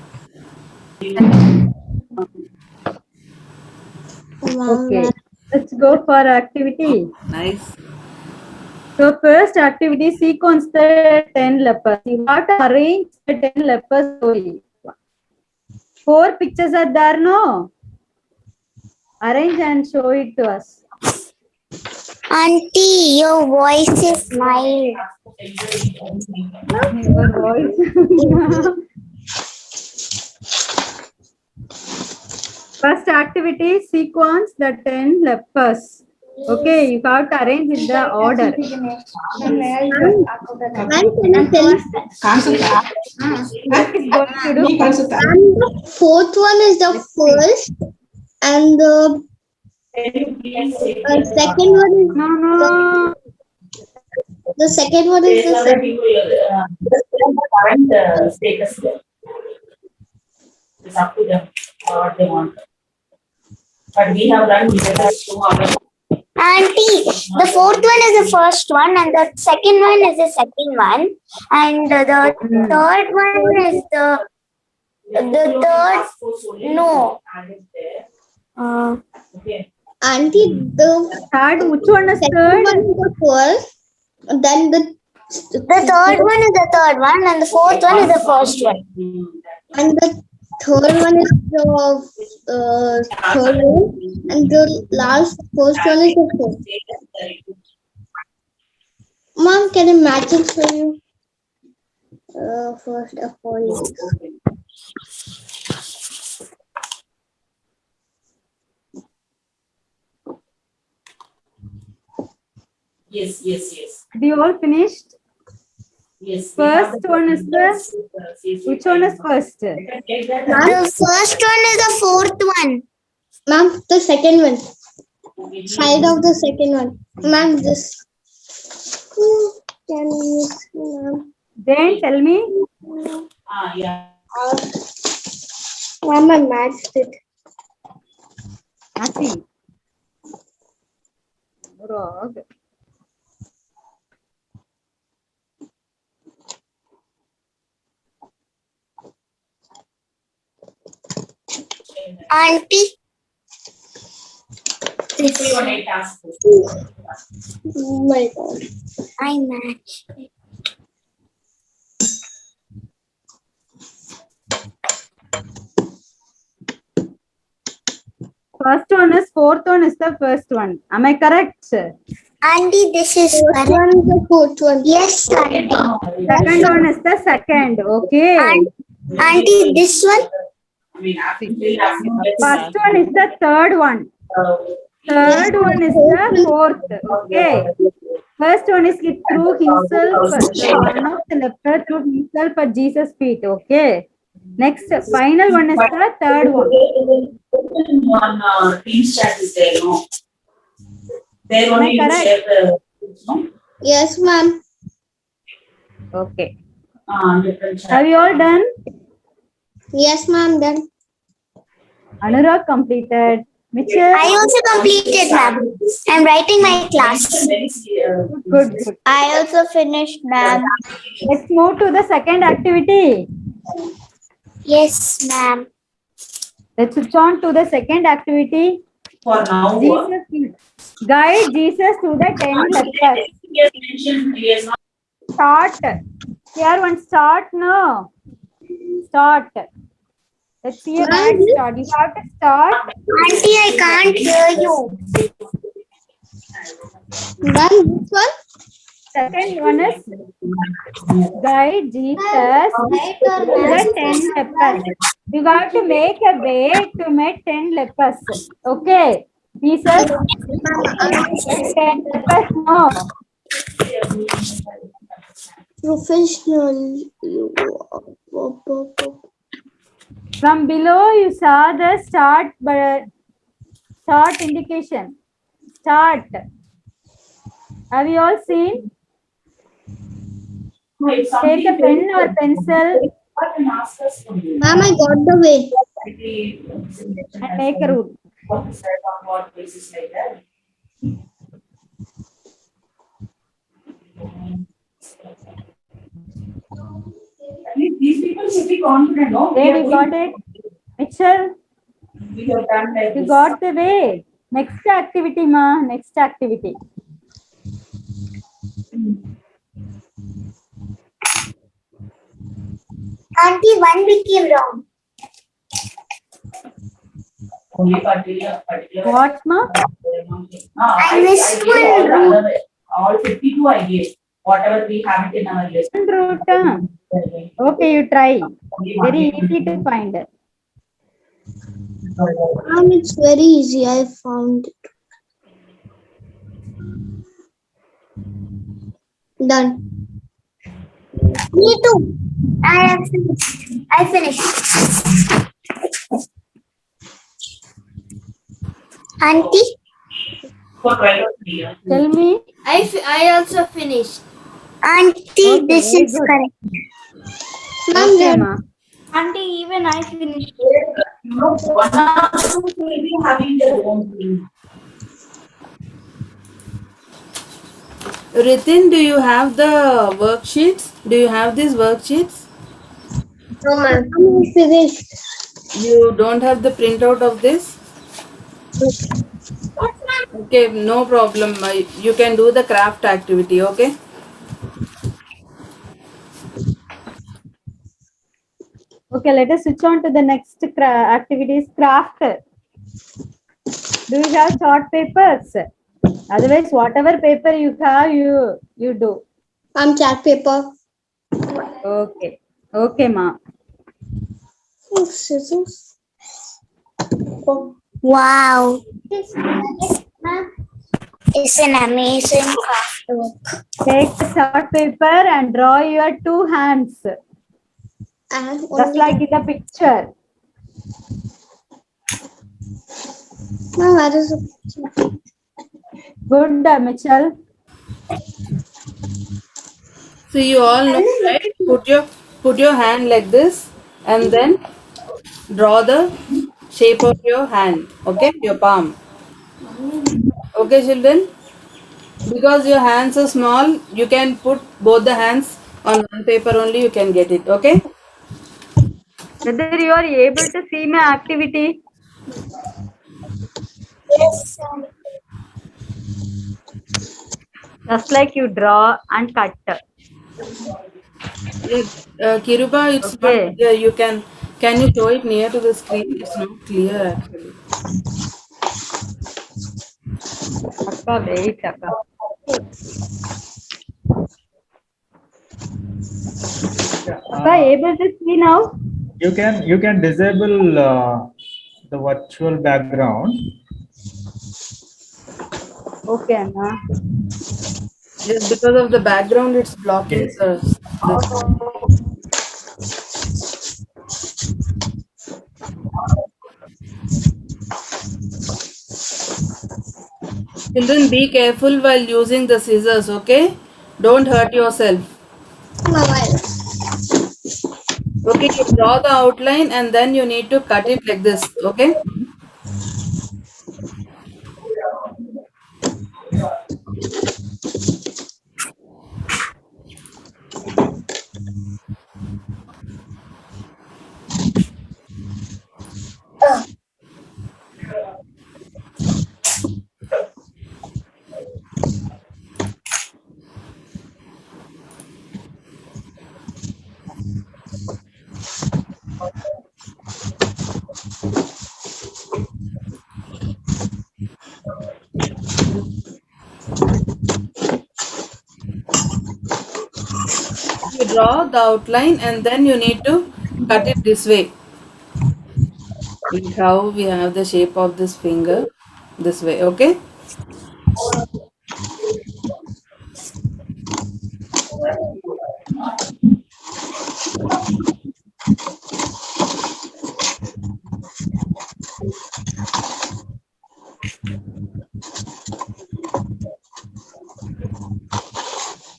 Okay, let's go for activity. Nice. So first activity, sequence the 10 lepers. You have to arrange the 10 lepers story. 4 pictures are there, no? Arrange and show it to us. Auntie, your voice is mild. Your voice. First activity, sequence the 10 lepers. Okay, you have to arrange in the order. The fourth one is the first, and the second one is the second one is the second. Current status. It's up to them what they want. But we have done two others. Auntie, the fourth one is the first one, and the second one is the second one, and the third one is the third. No. Auntie, the third. Which one is third? One is the first. Then the third one is the third one, and the fourth one is the first one, and the third one is the third one, and the first one is the fourth. Mom, can I match it for you? First of all. Yes. Have you all finished? Yes. First one is the, which one is first? The first one is the fourth one. Ma'am, the second one. Side of the second one. Ma'am, this. Can you, ma'am? Then tell me. Yeah. Ma'am, I matched it. Matching. Wrong. Auntie. Oh my God. I matched it. First one is fourth one is the first one. Am I correct? Auntie, this is correct. One is the fourth one. Yes, Auntie. Second one is the second. Okay. Auntie, this one. First one is the third one. Third one is the fourth. Okay. First one is it through himself. One of the leper through himself at Jesus' feet. Okay. Next, final one is the third one. One team chat is there, no? There only you correct? share the, no? Yes, ma'am. Okay. Different chat. Have you all done? Yes, ma'am. Done. Anurag completed. Mitchell? I also completed, ma'am. I'm writing my class. Good, good. I also finished, ma'am. Let's move to the second activity. Yes, ma'am. Let's switch on to the second activity. For now, Jesus, guide Jesus to the 10 lepers. Start. Here one start now. Start. Let's see your hand start. You have to start. Auntie, I can't hear you. Ma'am, this one? Second one is guide Jesus to the 10 lepers. You have to make a way to make 10 lepers. Okay. Jesus, 10 lepers, no. Professional. From below, you saw the start indication. Start. Have you all seen? Take a pen or pencil Ma'am, I got the way. and make a route. These people should be confident, no? There you got it. Mitchell, We have done like you this. got the way. Next activity, ma. Next activity. Auntie, one became wrong. Only particular. What, ma? I missed one route. All 52 I gave. Whatever we have it in our list. Route. Okay, you try. Very easy to find. Ma'am, it's very easy. I found it. Done. Me too. I have finished. I finished. Auntie? For 12 years. Tell me. I also finished. Auntie, this very is good. correct. Okay, ma. Auntie, even I finished. No, one or two will be having their own thing. Ritin, do you have the worksheets? Do you have these worksheets? No, ma'am. I finished. You don't have the printout of this? Okay, no problem. You can do the craft activity, okay? Okay, let us switch on to the next activities. Craft. Do you have short papers? Otherwise, whatever paper you have, you do. I'm chart paper. Okay. Okay, ma. Oh, scissors. Wow. It's an amazing craft work. Take the short paper and draw your two hands. Just like in the picture. No, where is it? Good, Mitchell. So you all know, right? Put your hand like this and then draw the shape of your hand, okay? Your palm. Okay, children? Because your hands are small, you can put both the hands on one paper only, you can get it, okay? Whether you are able to see my activity? Yes, Just like you draw and cut. Kiruba, it's Okay. not clear. You can you show it near to the screen? It's not clear actually. Akka, wait, Akka. Akka, able to see now? You can disable the virtual background. Okay, Anna. Just because of the background, it's blocking the Children, be careful while using the scissors, okay? Don't hurt yourself. Okay, you draw the outline and then you need to cut it like this, okay? draw the outline and then you need to cut it this way. Like how we have the shape of this finger this way, okay?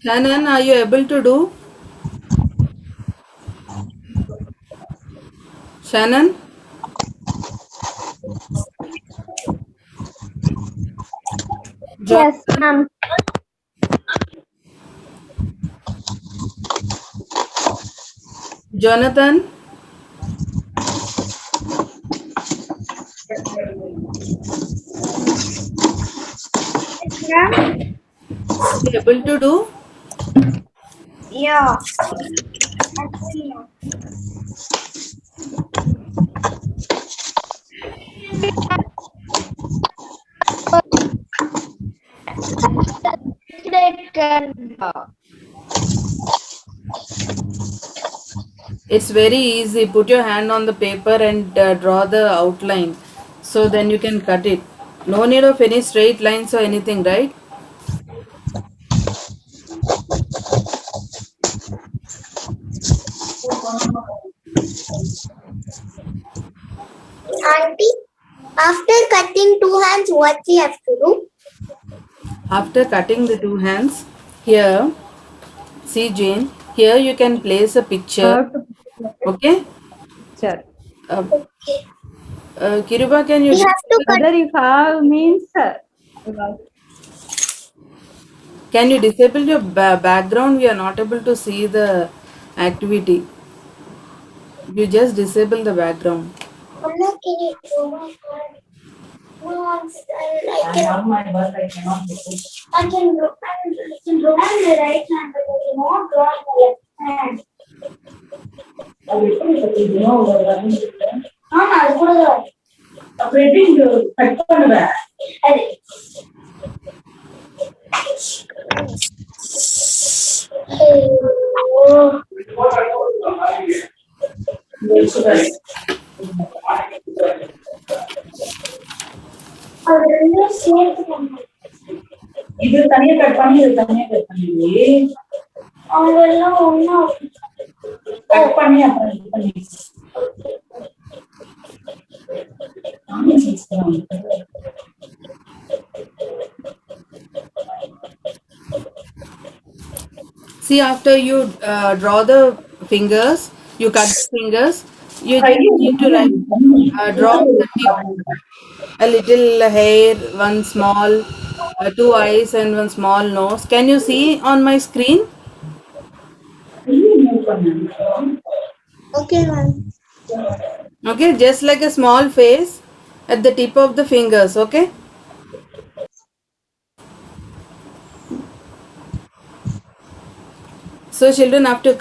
Shannon, are you able to do? Shannon? Yes, ma'am. Jonathan? You able to do? Yeah. It's very easy. Put your hand on the paper and draw the outline. So then you can cut it. No need of any straight lines or anything, right? Auntie, after cutting two hands, what we have to do? After cutting the two hands, here, see Jane, here you can place a picture. Okay? Sure. Kiruba, can you? We have to whether you have means Can you disable your background? We are not able to see the activity. You just disable the background. Amma, can you draw my card? No, I have my work, I cannot do it. I can draw. I can draw my right hand, but I cannot draw my left hand. ஆமா அது கூட தான் அப்புறம் எப்படி cut பண்ணுவேன் அது இது தனியா கட் பண்ணி இது தனியா கட் பண்ணி அவங்க எல்லாம் ஒண்ணா கட் பண்ணி அப்புறம் இது பண்ணி See, after you draw the fingers, you cut the fingers, you need to draw the tip, a little hair, one small, two eyes and one small nose. Can you see on my screen? Okay, ma'am. Okay, just like a small face at the tip of the fingers, okay? So children have to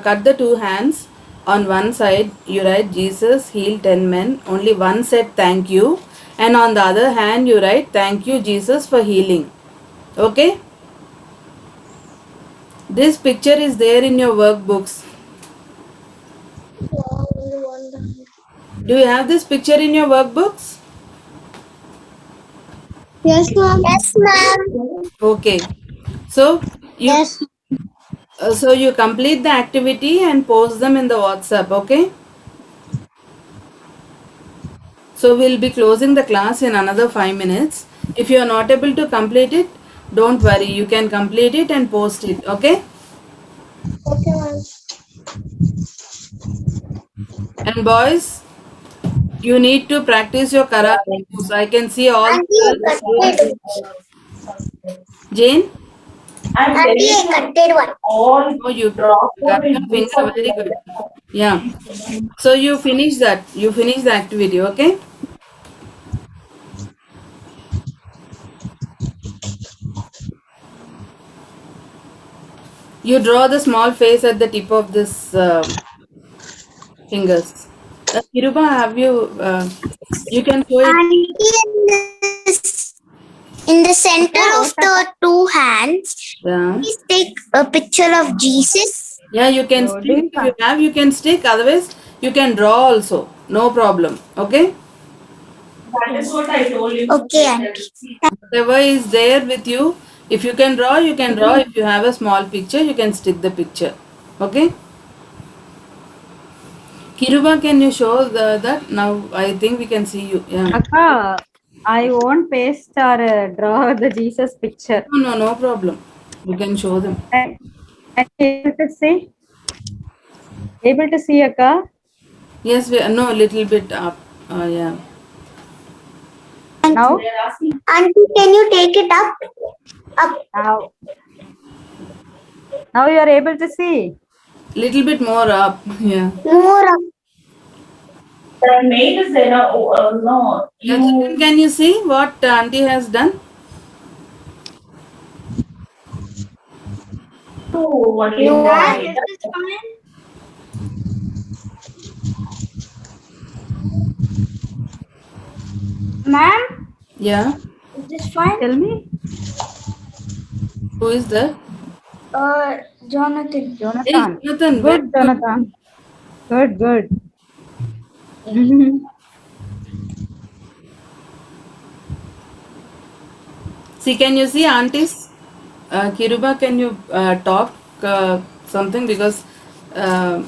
cut the two hands. On one side you write Jesus healed 10 men, only one said thank you, and on the other hand you write thank you Jesus for healing. Okay, this picture is there in your workbooks. Do you have this picture in your workbooks? Yes, ma'am. Yes, ma'am. Okay, so you so you complete the activity and post them in the WhatsApp, okay? So we'll be closing the class in another 5 minutes. If you are not able to complete it, don't worry, you can complete it and post it, okay? Okay, ma'am. And boys, you need to practice your karate moves. I can see all Jane? Auntie, I cutted one. Oh, you cut your finger, very good. Yeah. So you finish that. You finish the activity, okay? You draw the small face at the tip of this fingers. Kiruba, have you? You can show it. In the center of the two hands, please take a picture of Jesus. Yeah, you can So, stick. doing If you have, you can stick. Otherwise, you can draw also. No problem. Okay. That is what I told you. Okay, auntie. Whatever is there with you, if you can draw, you can draw. If you have a small picture, you can stick the picture. Okay. Kiruba, can you show that? Now I think we can see you. Yeah. Akka, I won't paste or draw the Jesus picture. No problem. You can show them. And able to see? Able to see, Akka? Yes, we no, a little bit up. Yeah. Now? Auntie, can you take it up? Up. Now. Now you are able to see? Little bit more up. Yeah. More up. The mail is there. No. Yeah, children, can you see what auntie has done? Oh, what you Yeah, want? this is fine. Ma'am, Yeah. is this fine? Tell me. Who is that? Jonathan. Hey, Jonathan. Jonathan. Good, Jonathan. Good, good. See, can you see aunties? Kiruba, can you talk something? Because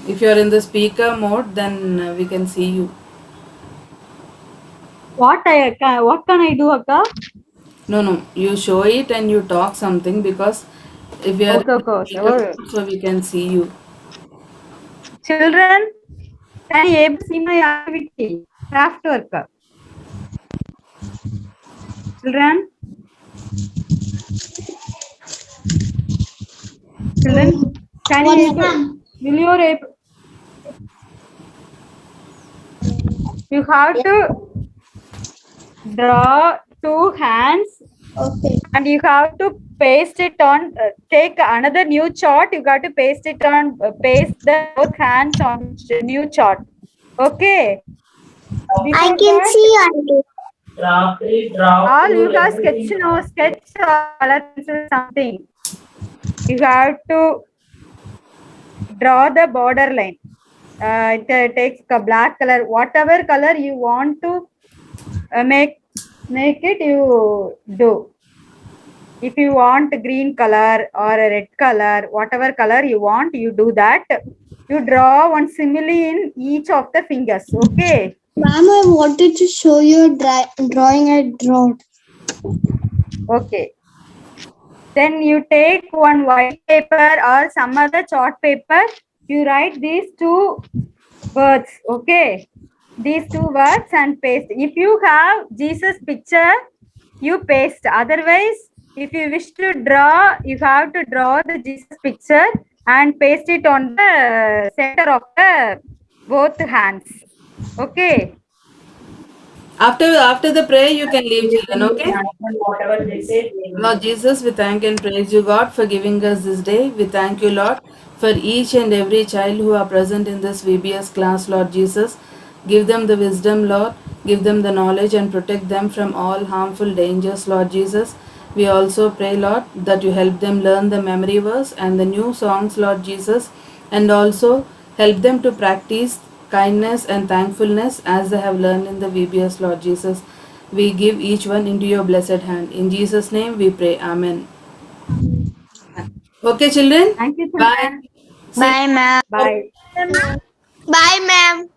if you are in the speaker mode, then we can see you. What can I do, Akka? No. You show it and you talk something, because if you are Okay, in the okay. speaker Sure. mode, so we can see you. Children, can you able to see my activity? Craft work. Children? Children, can you able, will you able, you have to draw two hands and you have to paste it on, take another new chart, you got to paste it on, paste the both hands on new chart. Okay. I can see, auntie. All you have sketch or color pencil something. You have to draw the border line. It takes a black color, whatever color you want to make it, you do. If you want green color or a red color, whatever color you want, you do that. You draw one simile in each of the fingers. Okay. Ma'am, I wanted to show you a drawing I drew. Okay. Then you take one white paper or some other chart paper. You write these two words. Okay. These two words and paste. If you have Jesus picture, you paste. Otherwise, if you wish to draw, you have to draw the Jesus picture and paste it on the center of the both hands. Okay. After the prayer, you can leave, children. Okay. Whatever they say. Lord Jesus, we thank and praise you, God, for giving us this day. We thank you, Lord, for each and every child who are present in this VBS class, Lord Jesus. Give them the wisdom, Lord. Give them the knowledge and protect them from all harmful dangers, Lord Jesus. We also pray, Lord, that you help them learn the memory verse and the new songs, Lord Jesus, and also help them to practice kindness and thankfulness as they have learned in the VBS, Lord Jesus. We give each one into your blessed hand. In Jesus' name we pray. Amen. Okay, children. Thank you, Bye. Bye, ma'am. Bye. Bye, ma'am.